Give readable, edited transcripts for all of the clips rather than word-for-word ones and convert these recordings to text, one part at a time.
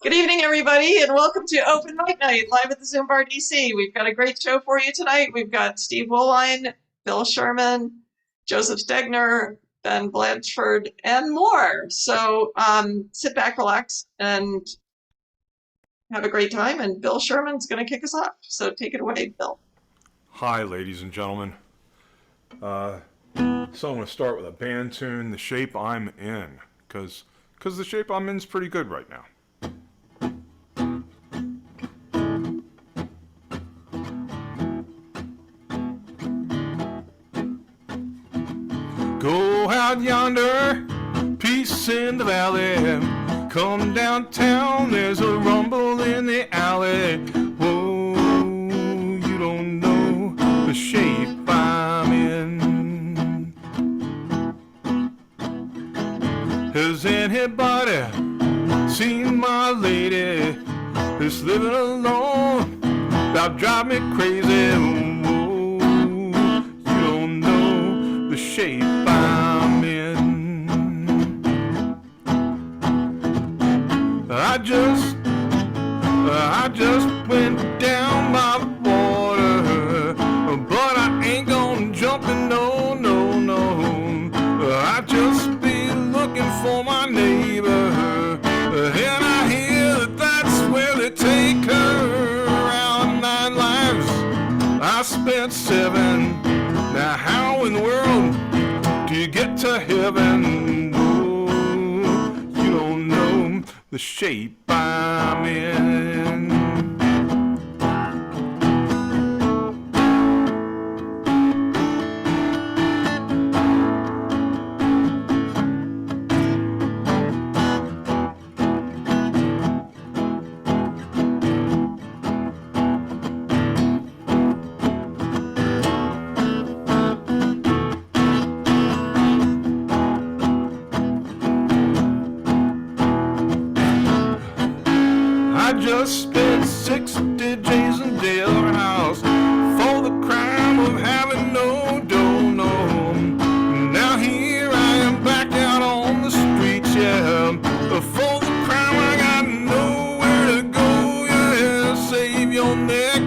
Good evening, everybody, and welcome to Open Mic Night live at the ZoomBarDC. We've got a great show for you tonight. We've got Steve Woolwine, Bill Sherman, Joseph Stegner, Ben Blatchford, and more. So sit back, relax, and have a great time. And Bill Sherman's going to kick us off. So take it away, Bill. Hi, ladies and gentlemen. So I'm going to start with a band tune, The Shape I'm In, because the shape I'm in is pretty good right now. Go out yonder, peace in the valley. Come downtown, there's a rumble in the alley. Whoa, you don't know the shape I'm in. Has anybody seen my lady that's living alone? About drive me crazy. Whoa, you don't know the shape I'm in. I just went down by the water, but I ain't gonna jump in, no, no, no. I just be looking for my neighbor, and I hear that's where they take her. Around 9 lives, I spent 7. Now how in the world do you get to heaven? Oh, you don't know the shape I'm in. I just spent 60 days in jailhouse for the crime of having no dough, no. Now here I am back out on the streets, yeah. For the crime I got nowhere to go, yeah. Save your neck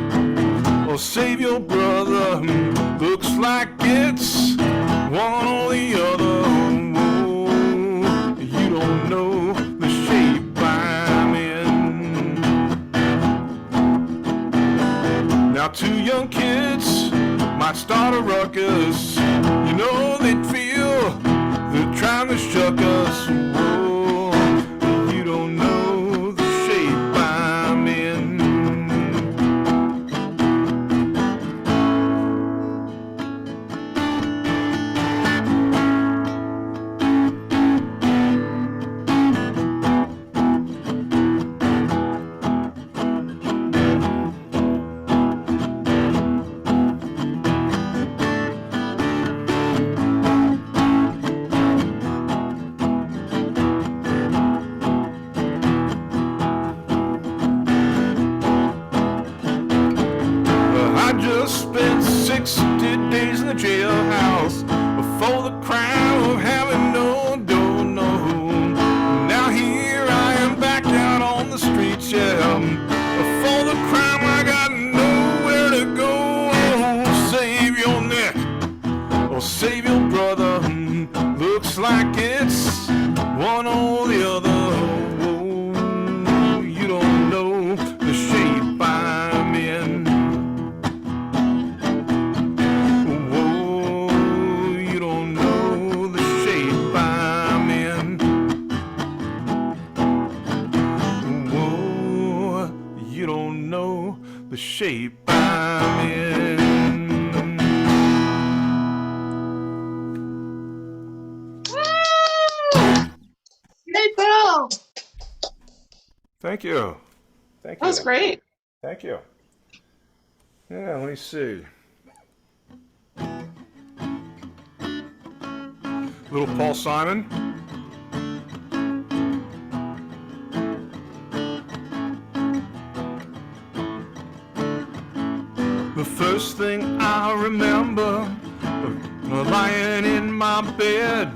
or save your brother. Looks like it's one or the other. Whoa, you don't know the shape I'm in. Now 2 young kids might start a ruckus. You know they'd feel they're trying to shuck us. Whoa, you don't know the shape I'm in. I just spent 60 days in the jailhouse for the crime of having no dough, no. Now here I am back out on the streets, yeah. For the crime I got nowhere to go. Save your neck or save your brother. Looks like it's one or the other. Whoa, you don't know the shape I'm in. Whoa, you don't know the shape I'm in. Whoa, you don't know the shape I'm in. Great, Bill. Thank you. Thank That you. was great. Thank you. Yeah, let me see. Little Paul Simon. The first thing I remember, lying in my bed,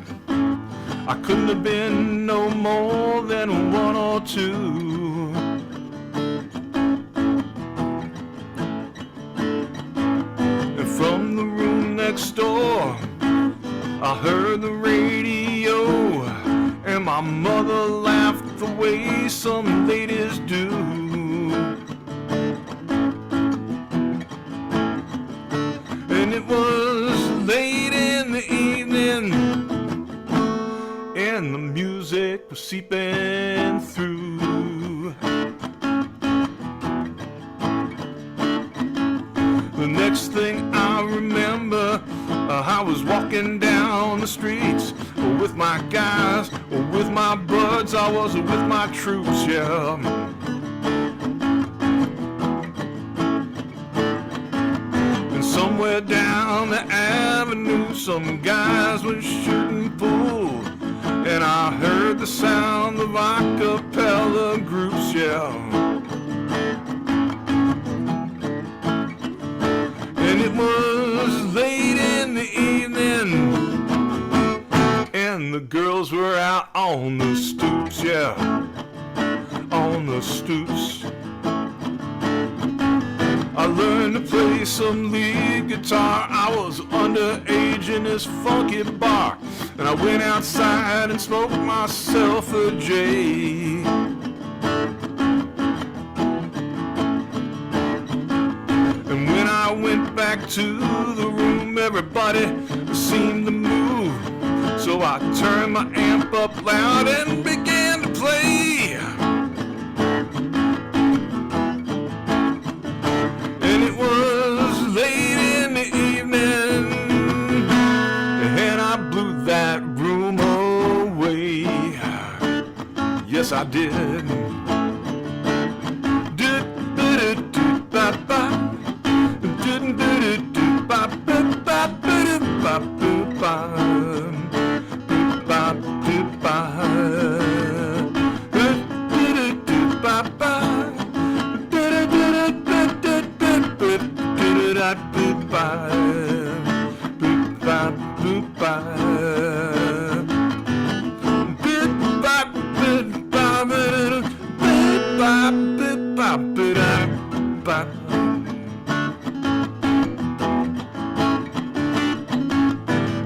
I couldn't have been no more than 1 or 2. next door. I heard the radio, and my mother laughed the way some ladies do. And it was late in the evening, and the music was seeping through. The next thing I remember, I was walking down the streets with my guys, with my buds, I was with my troops, yeah. And somewhere down the avenue, some guys were shooting pool, and I heard the sound of a cappella groups, yeah. And it was late in the evening, and the girls were out on the stoops, yeah, on the stoops. I learned to play some lead guitar. I was underage in this funky bar, and I went outside and smoked myself a J. And when I went back to the room, everybody seemed to move. So I turned my amp up loud and began to play. And it was late in the evening, and I blew that room away. Yes, I did.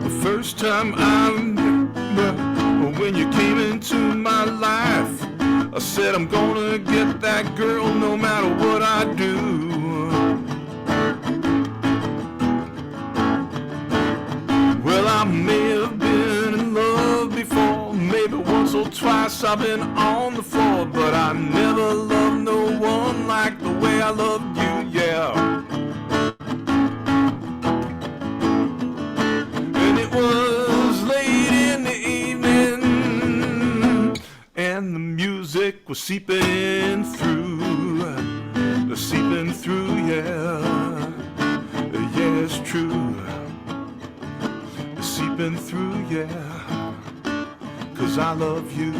The first time I remember when you came into my life, I said I'm gonna get that girl no matter what I do. Well, I may have been in love before, maybe once or twice I've been on the floor, but I never loved no one like the way I loved you, yeah. And it was late in the evening, and the music was seeping through, yeah. Yeah, it's true. Seeping through, yeah, 'cause I love you.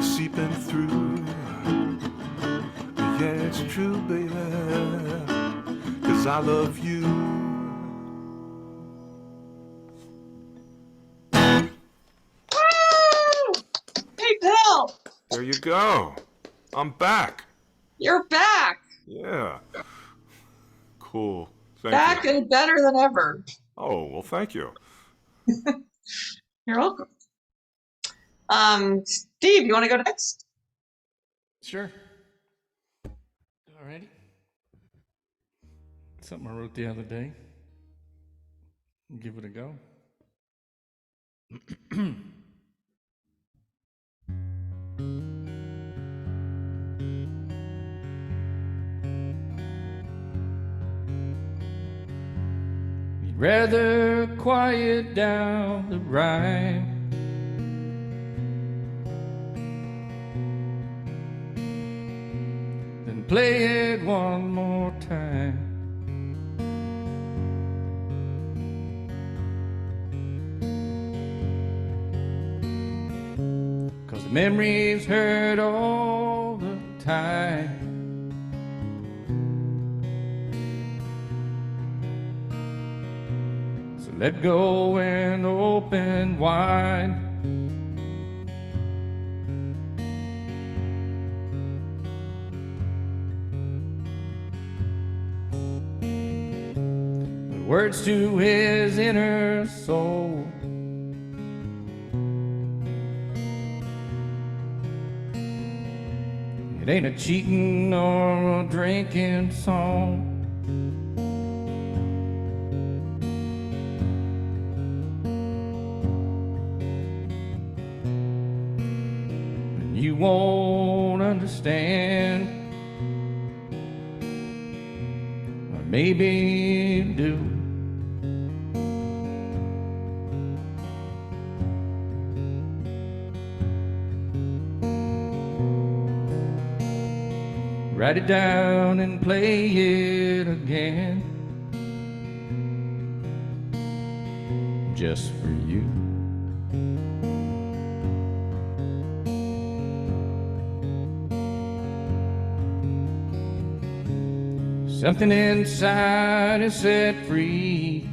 Seeping through, yeah, it's true, baby, 'cause I love you. Woo! Hey, Bill! There you go. I'm back. You're back! Yeah. Cool. Thank Back you. and better than ever. Oh, well, thank you. You're welcome. Steve, you want to go next? Sure. Alrighty. Something I wrote the other day. Give it a go. You'd rather quiet down the rhyme than play it one more time. Cause the memories hurt all the time. So let go and open wide. words to his inner soul. It ain't a cheating or a drinking song. And you won't understand, or maybe you do. Write it down and play it again, just for you. Something inside is set free.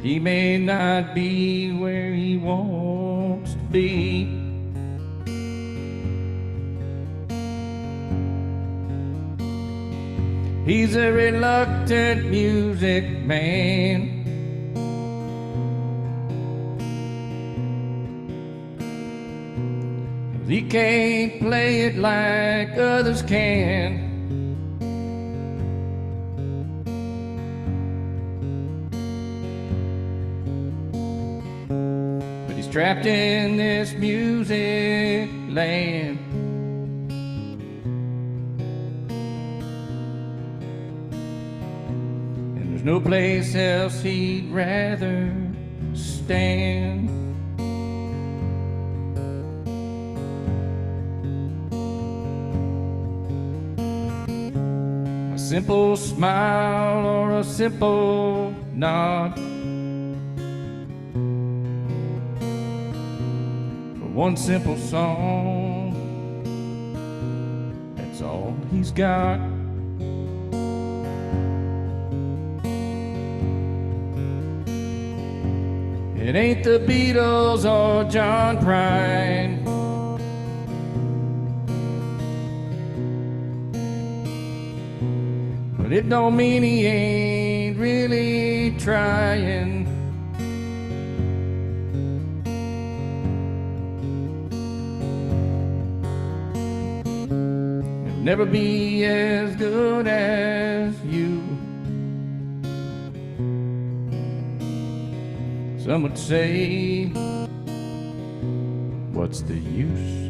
He may not be where he wants to be. He's a reluctant music man. He can't play it like others can. But he's trapped in this music land. And there's no place else he'd rather stand. A simple smile or a simple nod, for one simple song, that's all he's got. It ain't the Beatles or John Prine, but it don't mean he ain't really trying. He'll never be as good as you. Some would say, what's the use?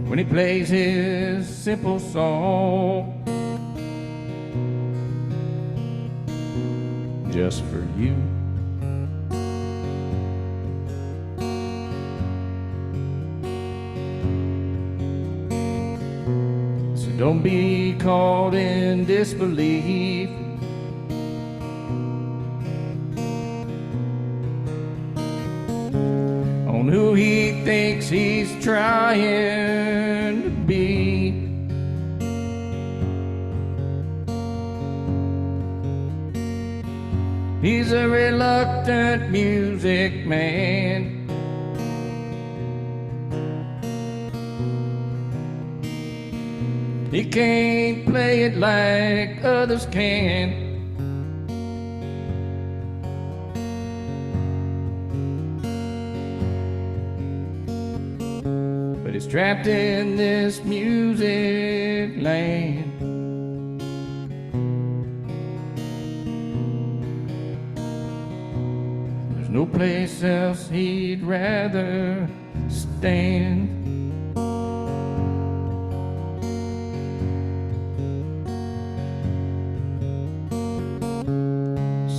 When he plays his simple song, just for you. So don't be caught in disbelief. On who he thinks he's trying to be. He's a reluctant music man. He can't play it like others can. But he's trapped in this music land. There's no place else he'd rather stand.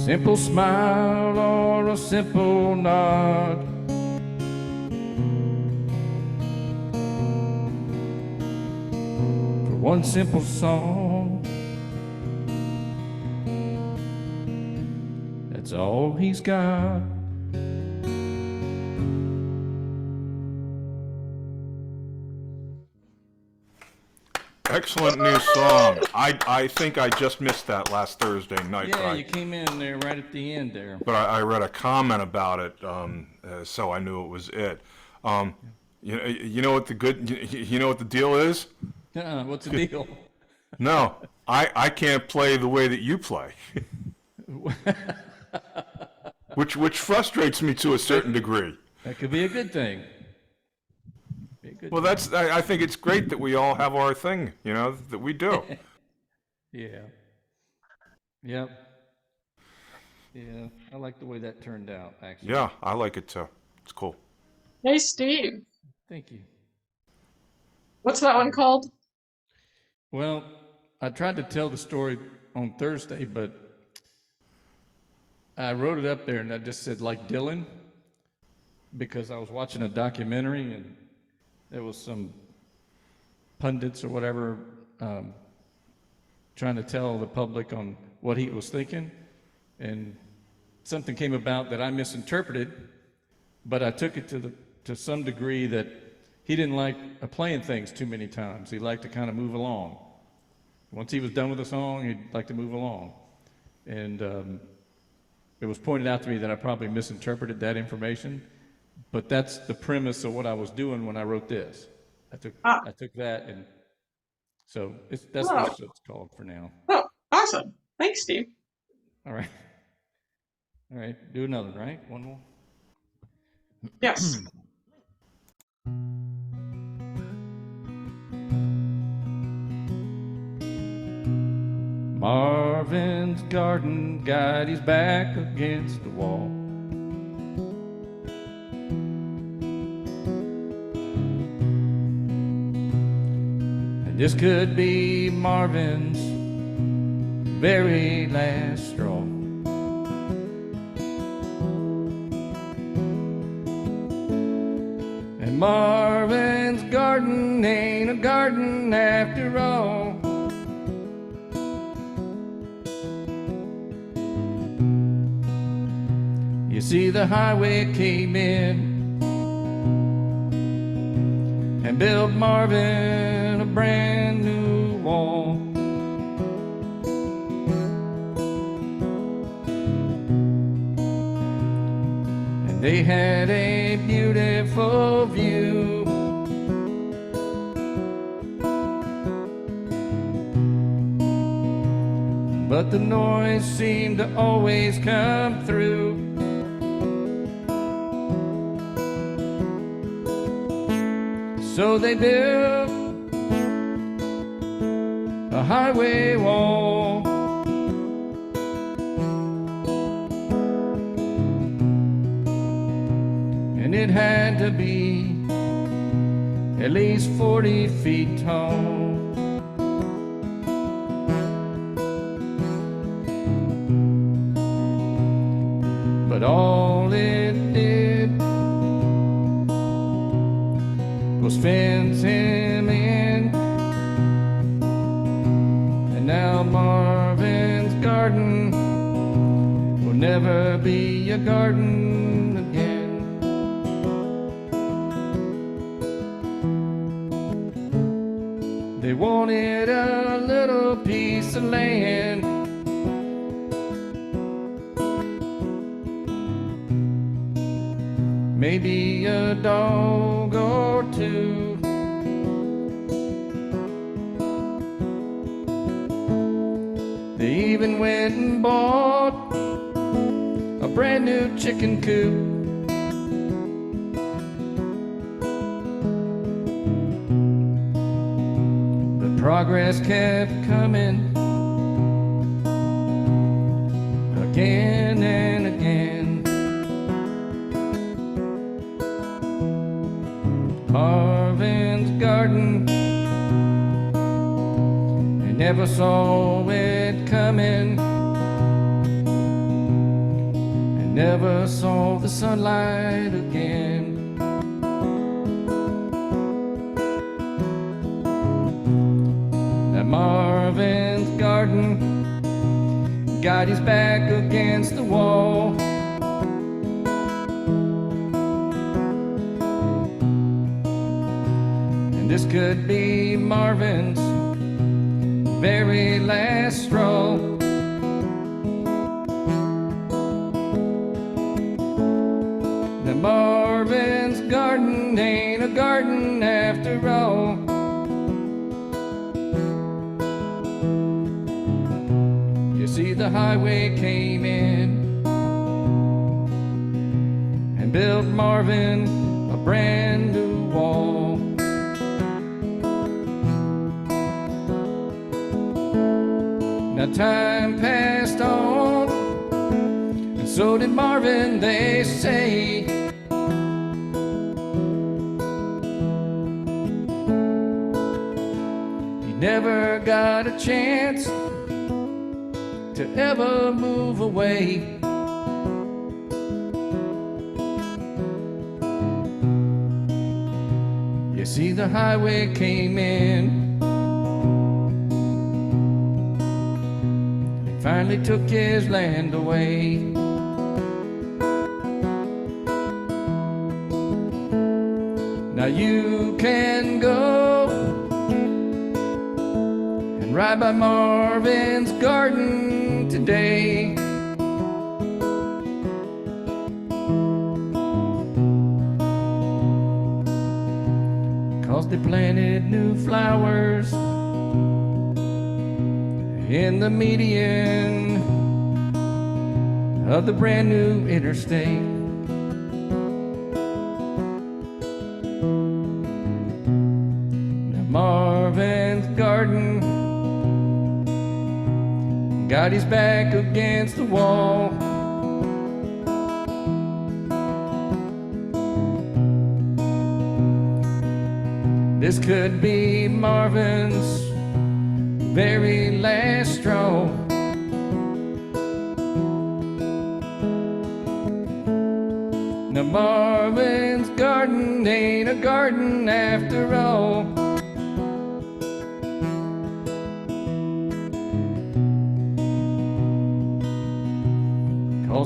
Simple smile or a simple nod, for one simple song, that's all he's got. Excellent new song. I think I just missed that last Thursday night. Yeah, you came in there right at the end there. But I read a comment about it, so I knew it was it. You know what you know what the deal is? What's the deal? No, I can't play the way that you play, which frustrates me to a certain degree. That could be a good thing. Well, I think it's great that we all have our thing, that we do. Yeah. Yep. Yeah, I like the way that turned out, actually. Yeah, I like it too. It's cool. Hey, Steve. Thank you. What's that one called? Well, I tried to tell the story on Thursday, but I wrote it up there and I just said, like Dylan, because I was watching a documentary and there was some pundits or whatever trying to tell the public on what he was thinking, and something came about that I misinterpreted, but I took it to some degree that he didn't like playing things too many times. He liked to kind of move along. Once he was done with a song, he'd like to move along. And it was pointed out to me that I probably misinterpreted that information, but that's the premise of what I was doing when I wrote this. I took that, and so that's what it's called for now. Oh, awesome. Thanks, Steve. All right. All right, do another, right? One more? Yes. Marvin's garden got his back against the wall. And this could be Marvin's very last straw. And Marvin's garden ain't a garden after all. You see, the highway came in and built Marvin a brand new wall. And they had a beautiful view. But the noise seemed to always come through. So they built a highway wall. And it had to be at least 40 feet tall. But all it did was fence him in. And now Marvin's garden will never be a garden again. They wanted a little piece of land, maybe a dog or two. They even went and bought a brand new chicken coop. But progress kept coming again and again. Marvin's garden, they never saw it coming, and never saw the sunlight again. That Marvin's garden got his back against the wall. This could be Marvin's very last straw. Now Marvin's garden ain't a garden after all. You see, the highway came in and built Marvin a brand new wall. Now time passed on, and so did Marvin, they say. He never got a chance to ever move away. You see, the highway came in and finally took his land away. Now you can go and ride by Marvin's garden today. 'Cause they planted new flowers in the median of the brand new interstate. Now Marvin's garden got his back against the wall. This could be Marvin's very last straw. Now Marvin's garden ain't a garden after all.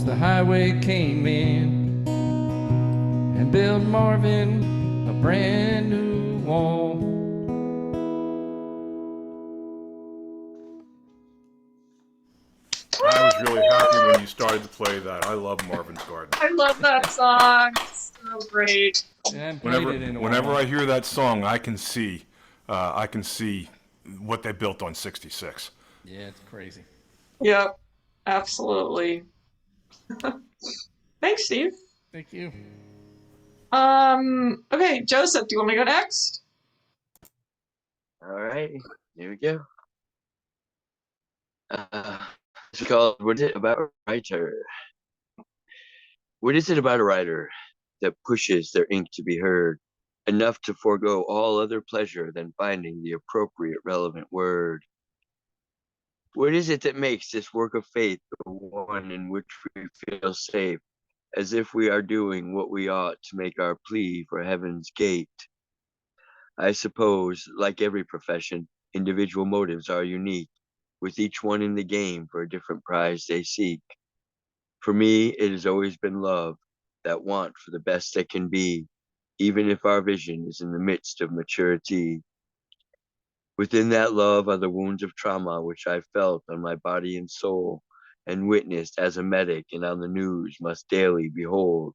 The highway came in and built Marvin a brand new wall. I was really happy when you started to play that. I love Marvin's Garden. I love that song. It's so great. Yeah, Whenever I hear that song, I can see what they built on 66. Yeah, it's crazy. Yep, absolutely. Thanks, Steve. Thank you. Okay, Joseph, do you want me to go next? All right, here we go. It's called "What Is It About a Writer?" What is it about a writer that pushes their ink to be heard, enough to forego all other pleasure than finding the appropriate relevant word? What is it that makes this work of faith the one in which we feel safe, as if we are doing what we ought to make our plea for heaven's gate? I suppose, like every profession, individual motives are unique, with each one in the game for a different prize they seek. For me, it has always been love, that want for the best that can be, even if our vision is in the midst of maturity. Within that love are the wounds of trauma which I felt on my body and soul, and witnessed as a medic and on the news must daily behold.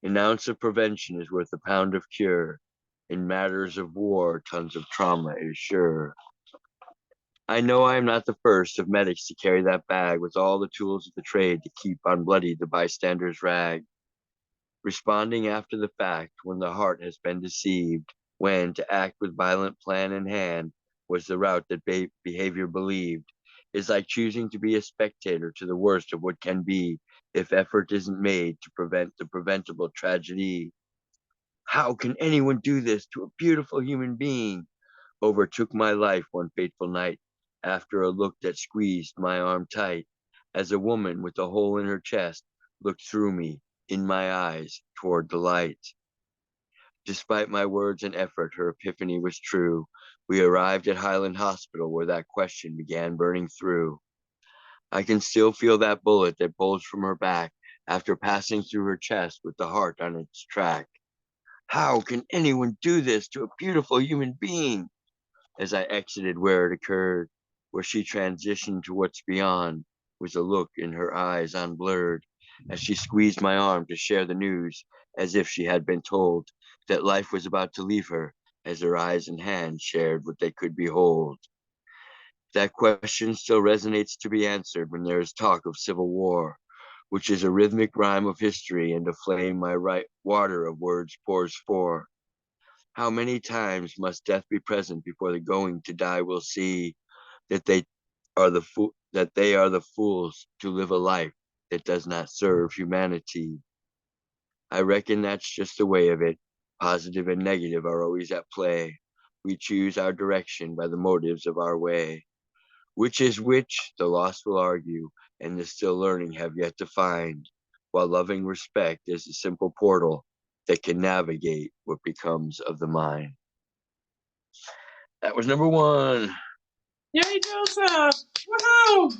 An ounce of prevention is worth a pound of cure. In matters of war, tons of trauma is sure. I know I am not the first of medics to carry that bag with all the tools of the trade to keep unbloodied the bystander's rag. Responding after the fact when the heart has been deceived, when to act with violent plan in hand was the route that behavior believed, is like choosing to be a spectator to the worst of what can be if effort isn't made to prevent the preventable tragedy. How can anyone do this to a beautiful human being? Overtook my life one fateful night after a look that squeezed my arm tight, as a woman with a hole in her chest looked through me, in my eyes, toward the light. Despite my words and effort, her epiphany was true. We arrived at Highland Hospital where that question began burning through. I can still feel that bullet that bulged from her back after passing through her chest with the heart on its track. How can anyone do this to a beautiful human being? As I exited where it occurred, where she transitioned to what's beyond, with a look in her eyes unblurred, as she squeezed my arm to share the news, as if she had been told that life was about to leave her, as her eyes and hands shared what they could behold. That question still resonates to be answered when there is talk of civil war, which is a rhythmic rhyme of history and a flame my right water of words pours for. How many times must death be present before the going to die will see that they are the fools to live a life that does not serve humanity? I reckon that's just the way of it. Positive and negative are always at play. We choose our direction by the motives of our way. Which is which, the lost will argue, and the still learning have yet to find, while loving respect is a simple portal that can navigate what becomes of the mind. That was number one. Yay, Joseph! Woohoo!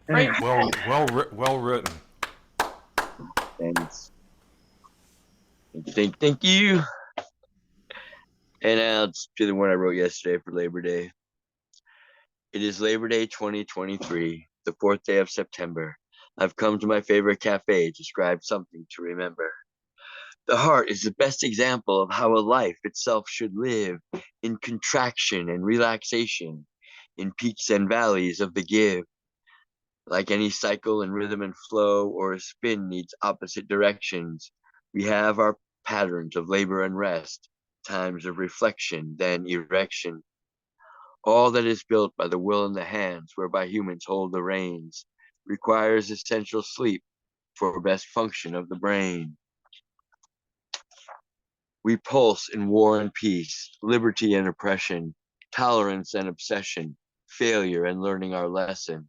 Great. Well written. Thanks. Thank you. And now to the one I wrote yesterday for Labor Day. It is Labor Day 2023, the 4th day of September. I've come to my favorite cafe to scribe something to remember. The heart is the best example of how a life itself should live, in contraction and relaxation, in peaks and valleys of the give. Like any cycle in rhythm and flow, or a spin needs opposite directions, we have our patterns of labor and rest, times of reflection, then erection. All that is built by the will and the hands, whereby humans hold the reins, requires essential sleep for best function of the brain. We pulse in war and peace, liberty and oppression, tolerance and obsession, failure and learning our lesson.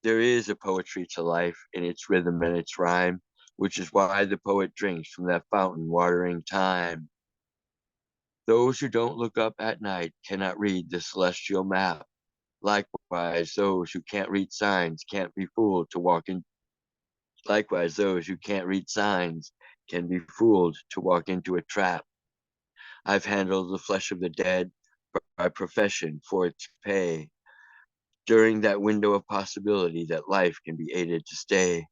There is a poetry to life in its rhythm and its rhyme, which is why the poet drinks from that fountain watering time. Those who don't look up at night cannot read the celestial map. Likewise, those who can't read signs can't be fooled to walk in. Likewise, those who can't read signs can be fooled to walk into a trap. I've handled the flesh of the dead by profession for its pay. During that window of possibility that life can be aided to stay,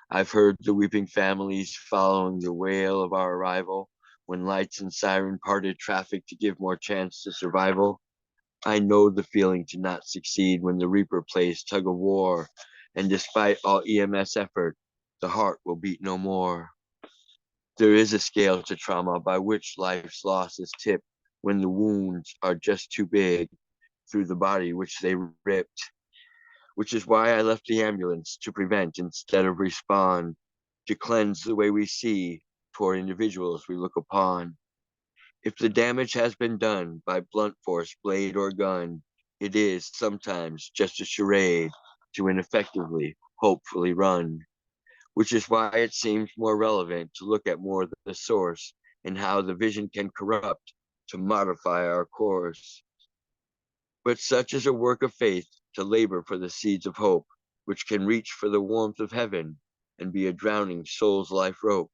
I've heard the weeping families following the wail of our arrival, when lights and siren parted traffic to give more chance to survival. I know the feeling to not succeed when the Reaper plays tug of war, and despite all EMS effort, the heart will beat no more. There is a scale to trauma by which life's loss is tipped when the wounds are just too big through the body which they ripped, which is why I left the ambulance to prevent instead of respond, to cleanse the way we see toward individuals we look upon. If the damage has been done by blunt force, blade, or gun, it is sometimes just a charade to ineffectively, hopefully run, which is why it seems more relevant to look at more the source and how the vision can corrupt to modify our course. But such is a work of faith to labor for the seeds of hope, which can reach for the warmth of heaven and be a drowning soul's life rope.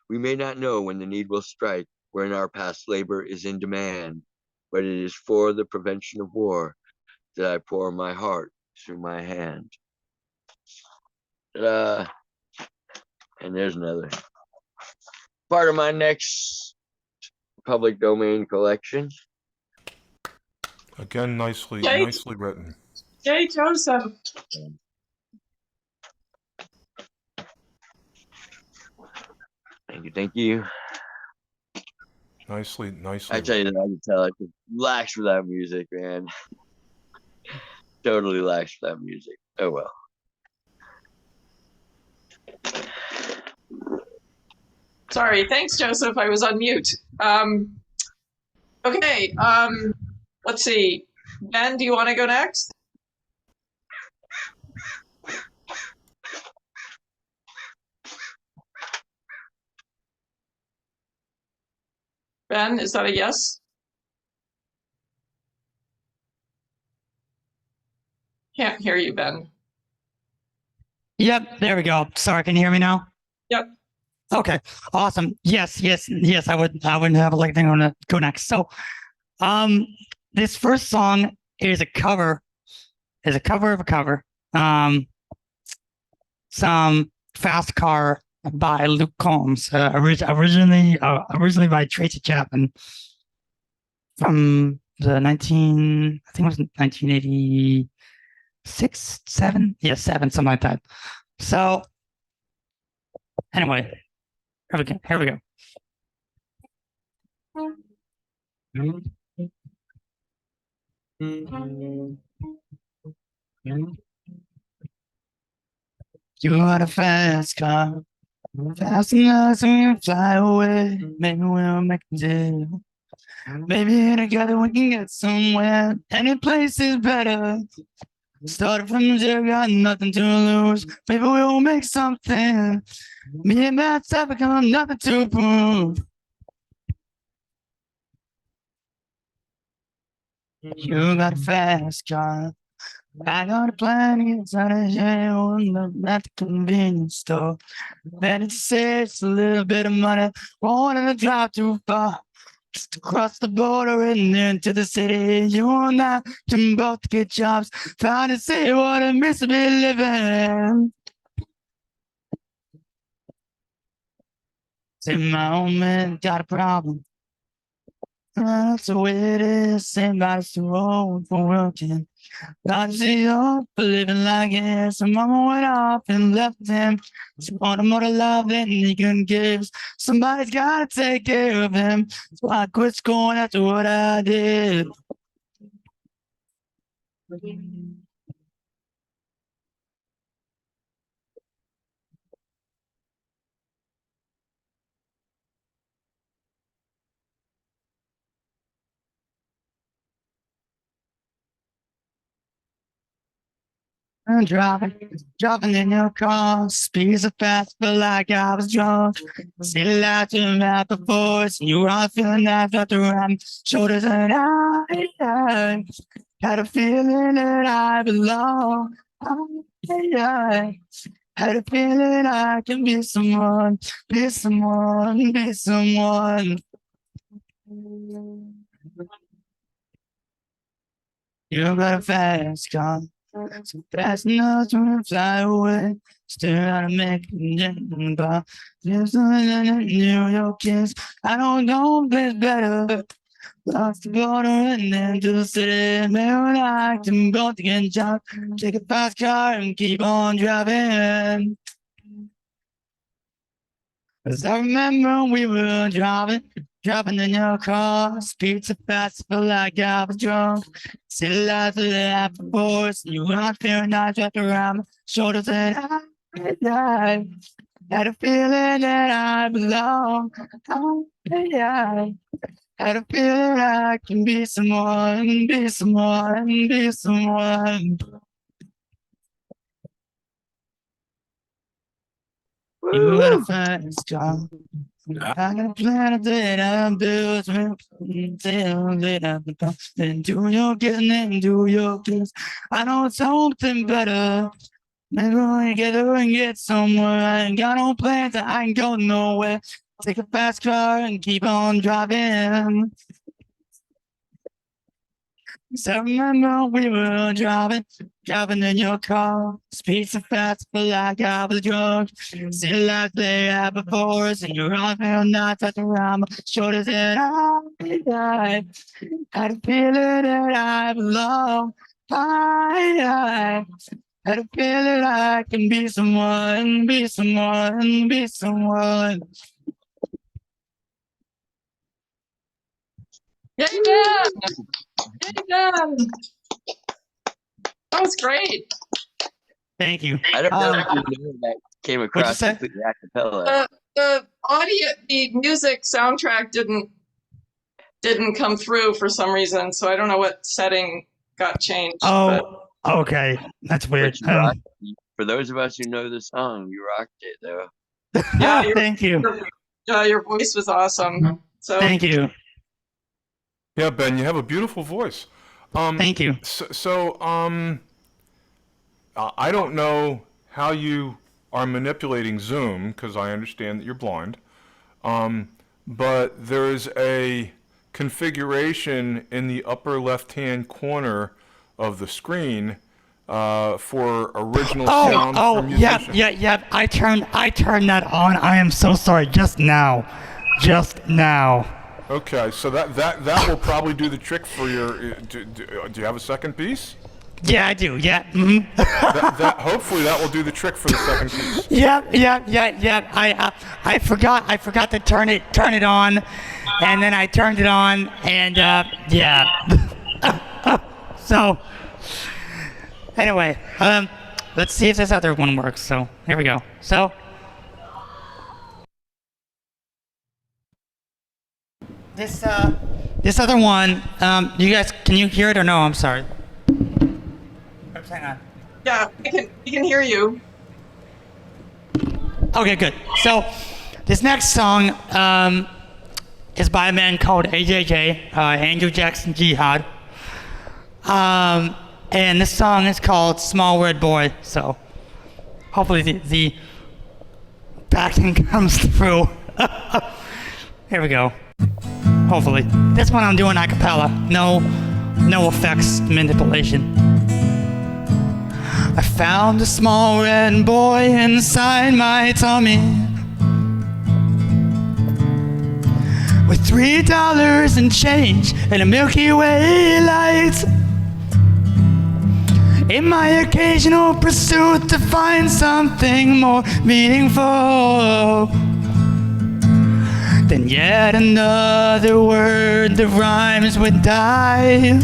We may not know when the need will strike, wherein our past labor is in demand, but it is for the prevention of war that I pour my heart through my hand. And there's another part of my next public domain collection. Again, nicely written. Yay, Joseph. Thank you. Nicely. I tell you that I can tell I could lax for that music, man. Totally lax for that music. Oh well. Sorry, thanks, Joseph. I was on mute. Okay, let's see. Ben, do you want to go next? Ben, is that a yes? Can't hear you, Ben. Yep, there we go. Sorry, can you hear me now? Yep. Okay, awesome. Yes. I would have like to go next. So, this first song is a cover. Is a cover of a cover. Some Fast Car by Luke Combs, originally by Tracy Chapman from the I think it was 1986, 7, yeah, 7, something like that. So anyway, here we go. You got a fast car, fast enough so we can fly away. Maybe we'll make a deal. Maybe together we can get somewhere. Any place is better. Started from zero, got nothing to lose. Maybe we'll make something. Me and Matt's have become nothing to prove. You got a fast car. I got a plan inside a jail at the convenience store. Ready to say it's a little bit of money. Wanting to drive too far. Just across the border and into the city. You and I can both get jobs. Trying to see what it means to be living. See, my old man got a problem. That's the way it is. Somebody's too old for working. Not too old for living like this. So mama went off and left him. She wanted more to love than he can give. Somebody's gotta take care of him. So I quit going after what I did. I'm driving in your car, speed so fast, feel like I was drunk. See the lights in the voice, you were all feeling that felt around shoulders, and I had a feeling that I belong. I had a feeling I can be someone, be someone, be someone. You got a fast car. So fast enough to fly away. Still gotta make it, but there's something in New York is. I don't know place better. Lost the border and then to the city. Maybe I can go to get a job. Take a fast car and keep on driving. 'Cause I remember we were driving in your car. Speed so fast, I felt like I was drunk. See the lights of the after voice. You were not fearing eyes wrapped around my shoulders, and I had a feeling that I belong. I had a feeling I can be someone, be someone, be someone. You got a fast car. I got a plan that I'm built until then do your getting and do your kiss. I know something better. Maybe we together and get somewhere. I ain't got no plans, I ain't going nowhere. Take a fast car and keep on driving. So I remember we were driving in your car. Speed so fast, feel like I was drunk. See the lights lay out before us, and you're on your nights at around my shoulders, and I had a feeling that I belong. I had a feeling I can be someone, be someone, be someone. Yeah, yeah, yeah. That was great. Thank you. I don't know if you know that came across say? completely a cappella. The audio, the music soundtrack didn't come through for some reason, so I don't know what setting got changed. Oh, okay. That's weird. But you rocked it. For those of us who know the song, you rocked it though. Yeah, thank you. Your voice was awesome. So Thank you. Yeah, Ben, you have a beautiful voice. Thank you. I don't know how you are manipulating Zoom because I understand that you're blind. But there is a configuration in the upper left-hand corner of the screen for original sound from musicians. Yeah. I turned that on. I am so sorry. Just now. Okay, so that will probably do the trick for your. Do you have a second piece? Yeah, I do. Yeah. Mm-hmm. that hopefully that will do the trick for the second piece. Yeah. I forgot to turn it on, and then I turned it on, and yeah. So anyway, let's see if this other one works. So here we go. So. This other one, you guys, can you hear it or no? I'm sorry. Oops, hang on. Yeah, we can hear you. Okay, good. So, this next song is by a man called AJJ, Andrew Jackson Jihad. And this song is called Small Red Boy. So, hopefully the backing comes through. Here we go. Hopefully. This one I'm doing a cappella. No effects manipulation. I found a small red boy inside my tummy with $3 and change and a Milky Way light. In my occasional pursuit to find something more meaningful than yet another word that rhymes with die,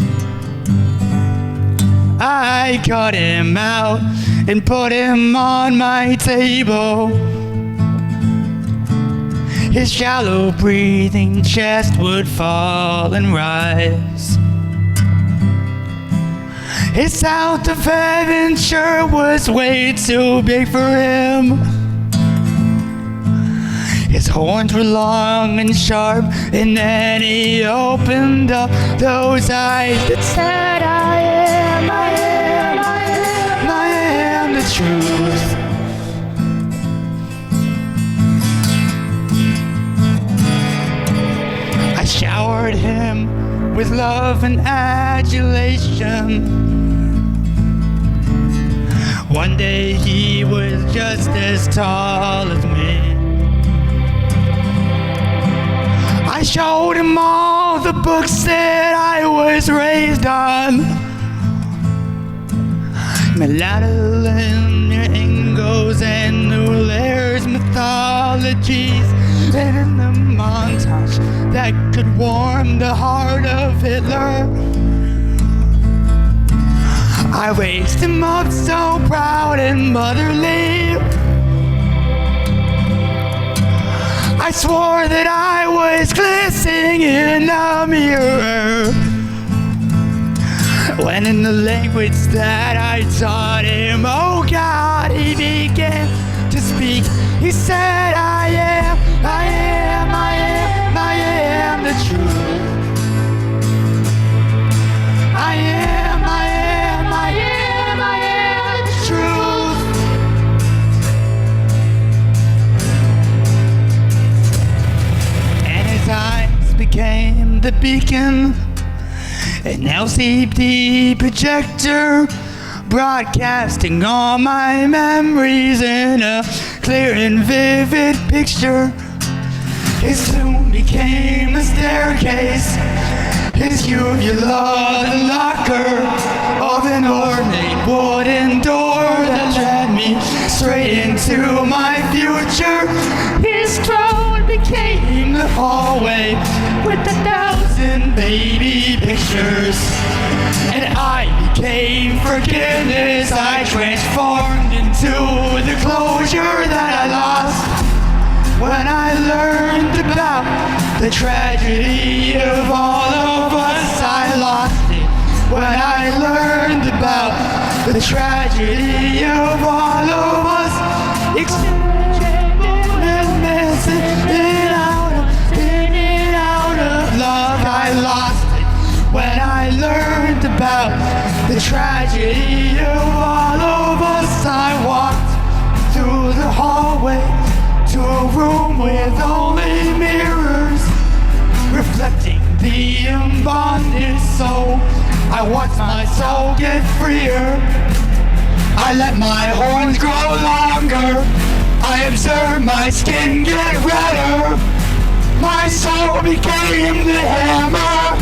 I cut him out and put him on my table. His shallow breathing chest would fall and rise. His sound of heaven sure was way too big for him. His horns were long and sharp, and then he opened up those eyes that said, I am the truth. I showered him with love and adulation. One day he was just as tall as me. I showed him all the books that I was raised on. Maladolin, Ingos, and Newler's mythologies, and in the montage that could warm the heart of Hitler. I raised him up so proud and motherly. I swore that I was glistening in a mirror, when in the language that I taught him, oh God, he began to speak. He said, I am the truth. I am the truth. And his eyes became the beacon, an LCD projector, broadcasting all my memories in a clear and vivid picture. His tomb became a staircase, his uvula the locker of an ornate wooden door that led me straight into my future. His throne became the hallway with 1,000 baby pictures, and I became forgiveness. I transformed into the closure that I lost when I learned about the tragedy of all of us. I lost it when I learned about the tragedy of all of us. Exchanging message in and out of love. I lost it when I learned about the tragedy of all of us. I walked through the hallway to a room with only mirrors, reflecting the unbonded soul I watch my soul get freer. I let my horns grow longer. I observe my skin get redder. My soul became the hammer.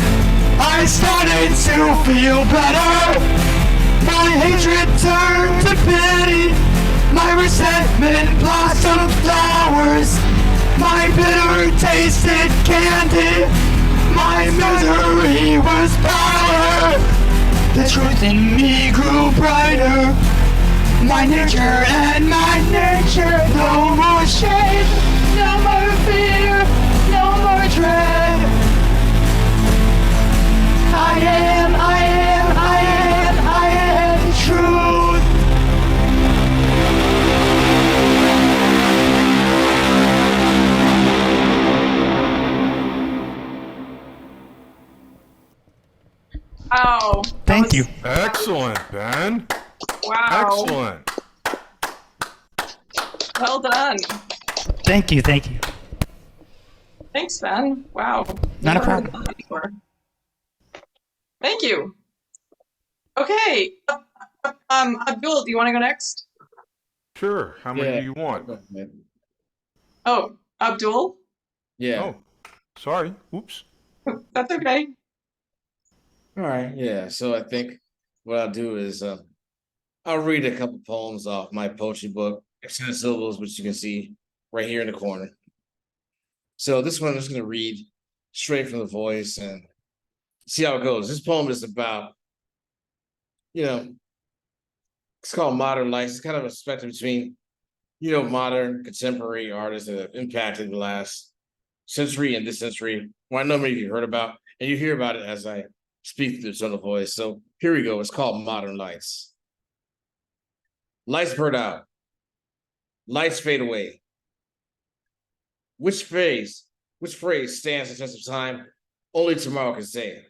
I started to feel better. My hatred turned to pity. My resentment blossomed flowers. My bitter tasted candy. My misery was power. The truth in me grew brighter. My nature and my nature. No more shame, no more fear, no more dread. I am the truth. Wow. Thank you. Excellent, Ben. Wow. Excellent. Well done. Thank you. Thanks, Ben. Wow. Not a Never heard problem. that before. Thank you. Okay. Abdul, do you want to go next? Sure. How many do you want? Oh, Abdul? Yeah. Oh, sorry. Oops. That's okay. All right. Yeah. So I think what I'll do is I'll read a couple poems off my poetry book, extended syllables, which you can see right here in the corner. So this one I'm just going to read straight from the voice and see how it goes. This poem is about, it's called Modern Life. It's kind of a spectrum between, modern contemporary artists that have impacted the last century and this century. Well, I know many of you heard about, and you hear about it as I speak through the tone of voice. So here we go. It's called Modern Lights. Lights burn out. Lights fade away. Which phrase stands the test of time? Only tomorrow can say.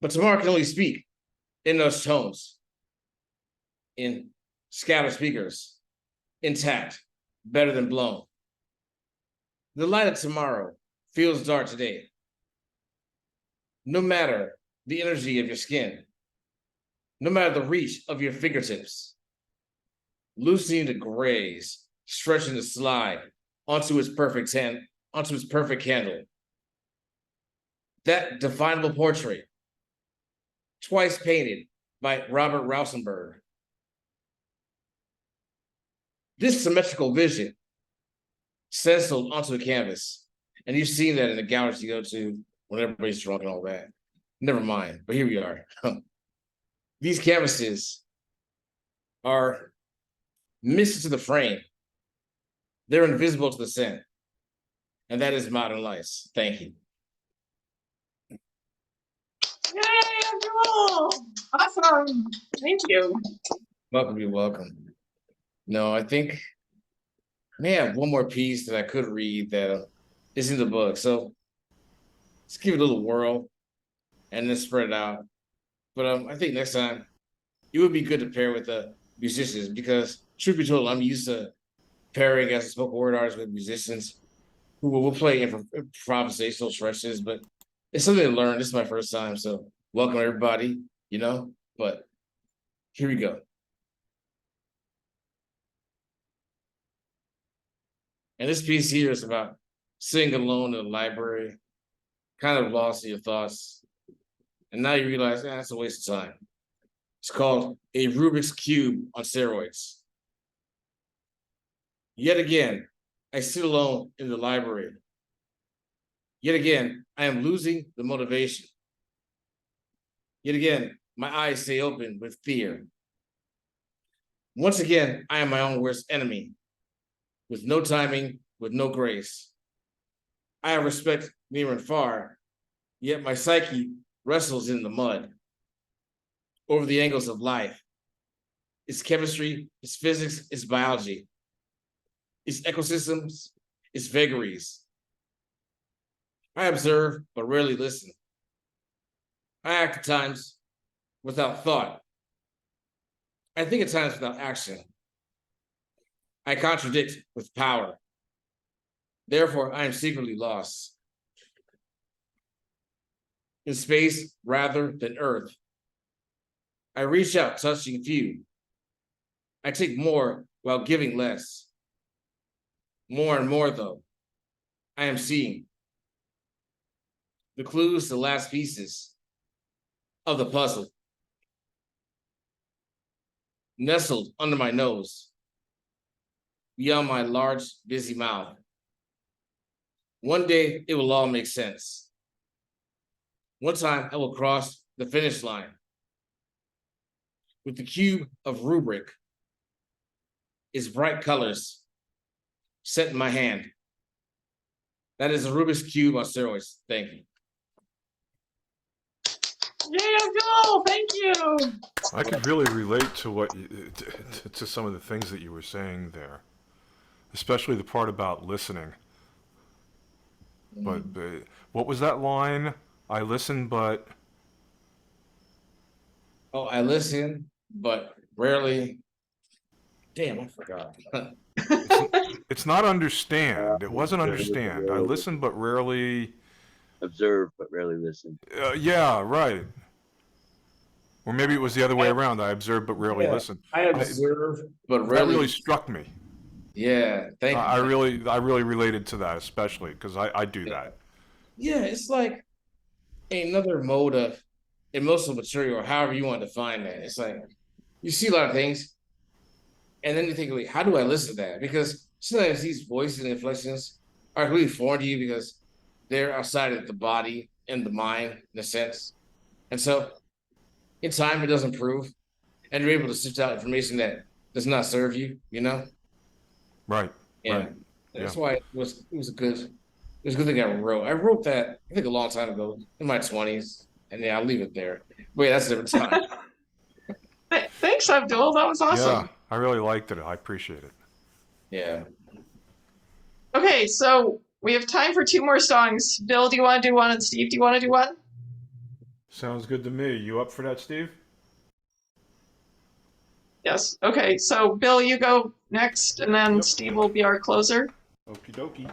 But tomorrow can only speak in those tones, in scattered speakers, intact, better than blown. The light of tomorrow feels dark today. No matter the energy of your skin, no matter the reach of your fingertips, loosening the grays, stretching the slide onto its perfect candle. That definable portrait, twice painted by Robert Rauschenberg. This symmetrical vision stenciled onto the canvas, and you've seen that in the galleries you go to when everybody's drunk and all that. Never mind, but here we are. These canvases are missed to the frame. They're invisible to the scent. And that is Modern Lights. Thank you. Yay, Abdul! Awesome. Thank you. Welcome, you're welcome. No, I think I may have one more piece that I could read that is in the book. So let's give it a little whirl and then spread it out. But I think next time it would be good to pair with musicians because, truth be told, I'm used to pairing as a spoken word artist with musicians who will play improvisational stretches, but it's something to learn. This is my first time, so welcome everybody, but here we go. And this piece here is about sitting alone in the library, kind of lost in your thoughts, and now you realize, that's a waste of time. It's called A Rubik's Cube on Steroids. Yet again, I sit alone in the library. Yet again, I am losing the motivation. Yet again, my eyes stay open with fear. Once again, I am my own worst enemy, with no timing, with no grace. I have respect near and far, yet my psyche wrestles in the mud over the angles of life. It's chemistry, it's physics, it's biology. It's ecosystems, it's vagaries. I observe, but rarely listen. I act at times without thought. I think at times without action. I contradict with power. Therefore, I am secretly lost. in space rather than Earth. I reach out, touching few. I take more while giving less. More and more, though, I am seeing the clues to the last pieces of the puzzle. Nestled under my nose, beyond my large, busy mouth. One day, it will all make sense. One time, I will cross the finish line with the cube of rubric, its bright colors set in my hand. That is a Rubik's Cube on steroids. Thank you. Yay, Abdul! Thank you. I could really relate to what to some of the things that you were saying there, especially the part about listening. But what was that line? I listen, but I listen, but rarely. Damn, I forgot. it's not understand. It wasn't understand. I listen, but rarely. Observe, but rarely listen. Yeah, right. Or maybe it was the other way around. I observe, but rarely listen. I observe, but rarely. That really struck me. Yeah, thank you. I really related to that, especially because I do that. Yeah, it's like another mode of emotional maturity, or however you want to define that. It's like you see a lot of things, and then you think, like, how do I listen to that? Because sometimes these voices and inflections are really foreign to you because they're outside of the body and the mind, in a sense. And so, in time, it does improve, and you're able to sift out information that does not serve you. You know. Right. Yeah. Right. That's why it was a good thing I wrote. I wrote that I think a long time ago in my 20s, and yeah, I'll leave it there. Wait, that's a different time. Thanks, Abdul. That was awesome. Yeah, I really liked it. I appreciate it. Yeah. Okay, so we have time for 2 more songs. Bill, do you want to do one? And Steve, do you want to do one? Sounds good to me. You up for that, Steve? Yes. Okay, so Bill, you go next, and then Steve will be our closer. Okie dokie.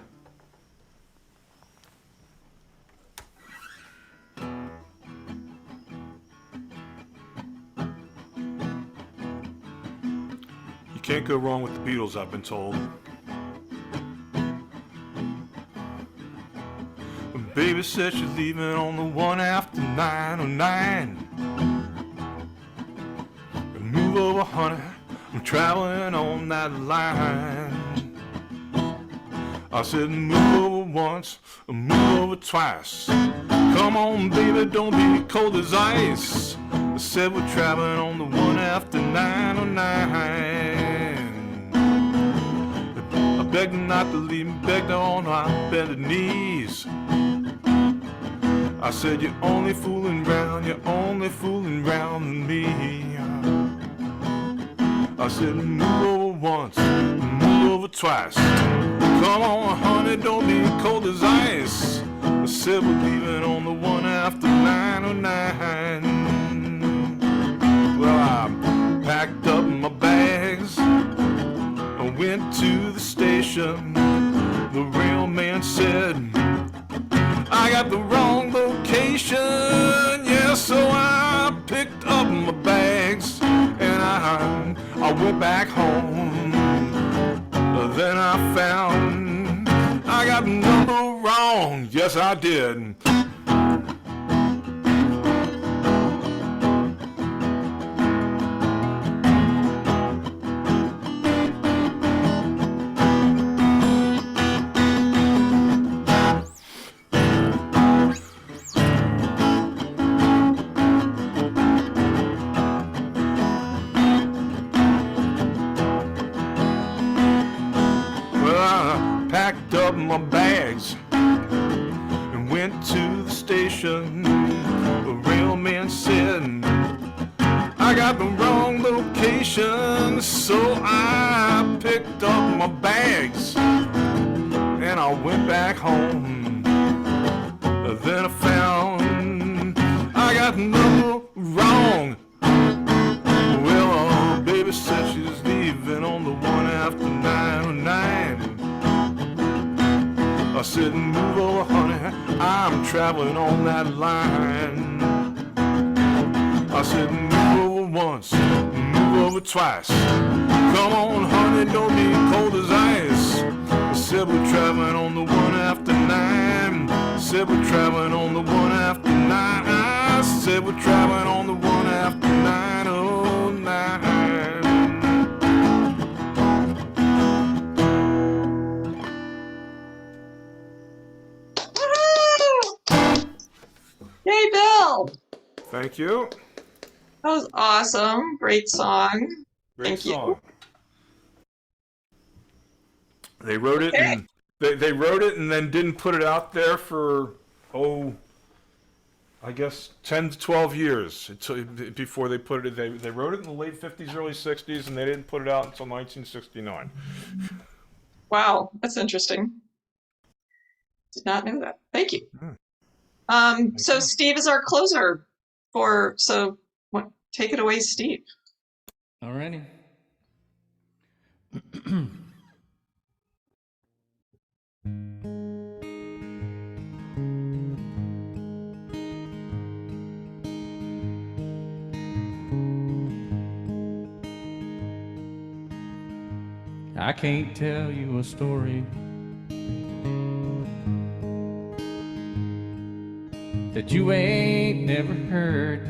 You can't go wrong with the Beatles, I've been told. Baby said she's leaving on the 1 after 9:09. Move over, honey, I'm traveling on that line. I said move over once, move over twice. Come on, baby, don't be cold as ice. I said we're traveling on the 1 after 9:09. I begged her not to leave me, begged her on my bended knees. I said you're only fooling round with me. I said move over once, move over twice. Come on, honey, don't be cold as ice. I said we're leaving on the 1 after 9:09. Well, I packed up my bags, I went to the station. The railman said I got the wrong location. Yeah, so I picked up my bags and I went back home. Then I found I got the number wrong. Yes, I did. Packed up my bags and went to the station. The railman said I got the wrong location, so I picked up my bags and I went back home. Then I found I got the number wrong. Well, baby said she's leaving on the 1 after 9:09. I said, move over, honey, time traveling on that line. I said, move over once, move over twice. Come on, honey, don't be cold as ice. I said we're traveling on the 1 after 9. I said we're traveling on the 1 after 9. I said we're traveling on the 1 after 9. Oh, 9. Woo! Yay, Bill! Thank you. That was awesome. Great song. Great Thank song. you. They wrote it and they wrote it and then didn't put it out there for I guess 10 to 12 years before they put it. They wrote it in the late 50s, early 60s, and they didn't put it out until 1969. Wow, that's interesting. Did not know that. Thank you. So Steve is our closer take it away, Steve. All righty. I can't tell you a story that you ain't never heard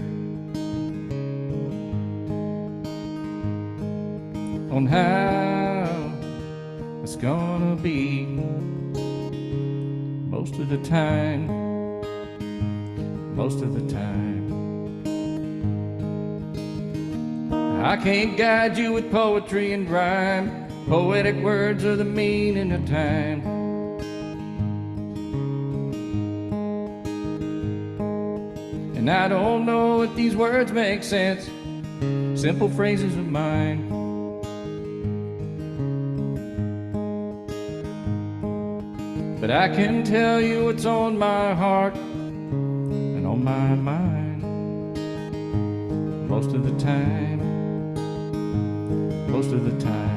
on how it's gonna be most of the time, most of the time. I can't guide you with poetry and rhyme. Poetic words are the meaning of time. And I don't know if these words make sense, simple phrases of mine. But I can tell you what's on my heart and on my mind most of the time, most of the time.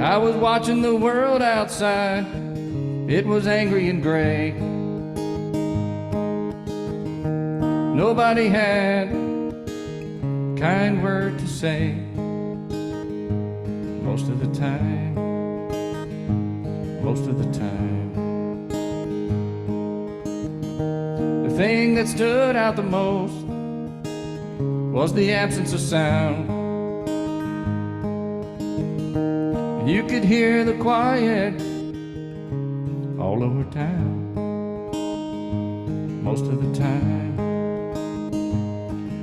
I was watching the world outside, it was angry and gray. Nobody had a kind word to say most of the time, most of the time. The thing that stood out the most was the absence of sound. You could hear the quiet all over town most of the time,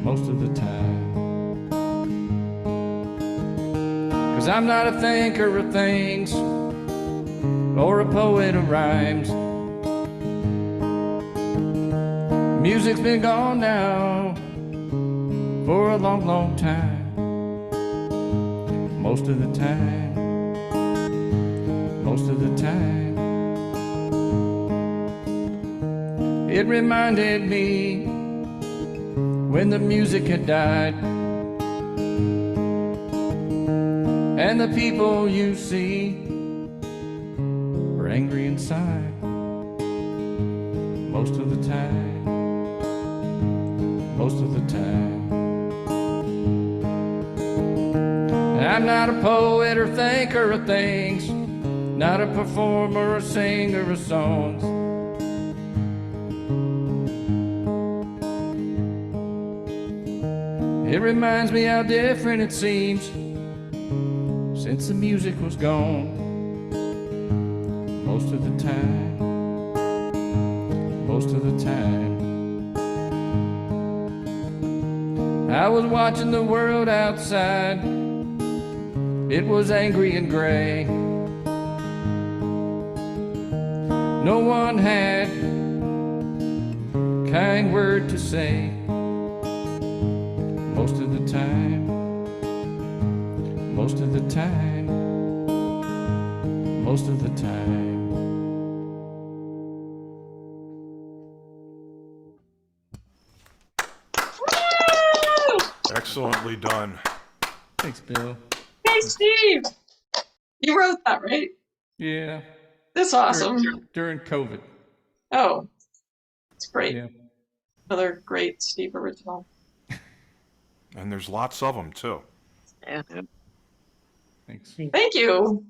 most of the time. 'Cause I'm not a thinker of things or a poet of rhymes. Music's been gone now for a long, long time most of the time, most of the time. It reminded me when the music had died, and the people you see were angry inside most of the time, most of the time. I'm not a poet or thinker of things, not a performer or singer of songs. It reminds me how different it seems since the music was gone most of the time, most of the time. I was watching the world outside, it was angry and gray. No one had a kind word to say most of the time, most of the time, most of the time. Excellently done. Thanks, Bill. Hey, Steve! You wrote that, right? Yeah. That's awesome. During COVID. Oh, it's great. Yeah. Another great Steve original. And there's lots of them too. Yeah. Thanks. Thank you.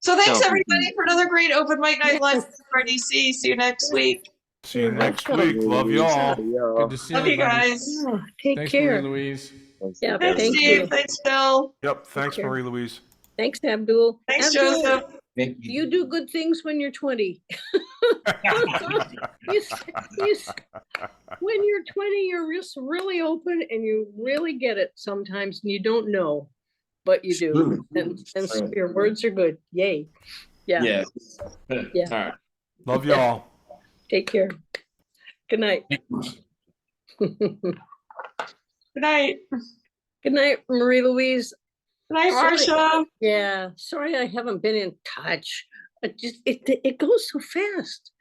So thanks No. everybody for another great open mic night live at ZoomBarDC. See you next week. See you next week. Love y'all. Good to see Love you everybody. guys. Oh, take Thanks, care. Marie-Louise. Yeah, Thanks, thank Steve. you. Thanks, Bill. Yep. Thanks, care. Marie-Louise. Thanks, Abdul. Thanks, Abdul, Joseph. Thank you do good things when you're 20. You s- when you're 20, you're just really open and you really get it sometimes, and you don't know, but you do. True. And True. your words are good. Yay. Yeah. Yes. Yeah. All right. Love y'all. Take care. Good night. Good night. Good night, Marie-Louise. Good night, Marcia. Yeah, sorry I haven't been in touch. It goes so fast.